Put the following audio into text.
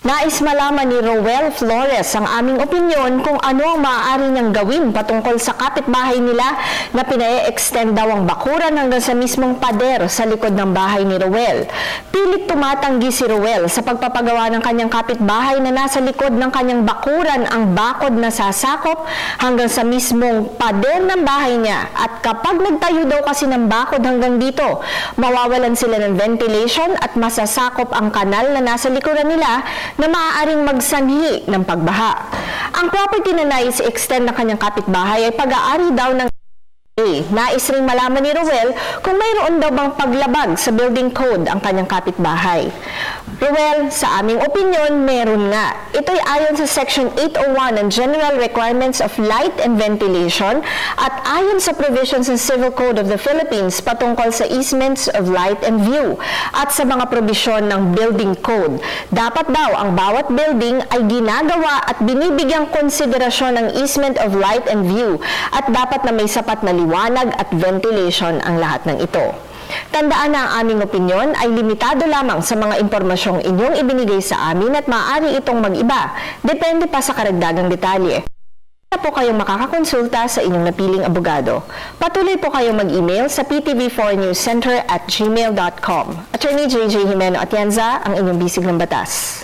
Nais malaman ni Roel Flores ang aming opinyon kung ano ang maaari niyang gawin patungkol sa kapitbahay nila na pina-extend daw ang bakuran hanggang sa mismong pader sa likod ng bahay ni Roel. Pilit tumatanggi si Roel sa pagpapagawa ng kanyang kapitbahay na nasa likod ng kanyang bakuran ang bakod na sasakop hanggang sa mismong pader ng bahay niya. At kapag nagtayo daw kasi ng bakod hanggang dito, mawawalan sila ng ventilation at masasakop ang kanal na nasa likuran nila na maaaring magsanhi ng pagbaha. Ang property na nais i-extend ng kanyang kapitbahay ay pag-aari daw ng nais ring malaman ni Roel kung mayroon daw bang paglabag sa building code ang kanyang kapitbahay. Roel, sa aming opinyon, meron nga. Ito'y ayon sa Section 801 ng General Requirements of Light and Ventilation at ayon sa provisions ng Civil Code of the Philippines patungkol sa easements of light and view at sa mga probisyon ng building code. Dapat daw ang bawat building ay ginagawa at binibigyang konsiderasyon ng easement of light and view at dapat na may sapat na liwanag at ventilation ang lahat ng ito. Tandaan na ang aming opinyon ay limitado lamang sa mga impormasyong inyong ibinigay sa amin at maaari itong mag-iba. Depende pa sa karagdagang detalye. Kaya po kayong makakakonsulta sa inyong napiling abogado. Patuloy po kayong mag-email sa ptv4newscenter@gmail.com. Attorney JJ Jimeno Atienza, ang inyong bisig ng batas.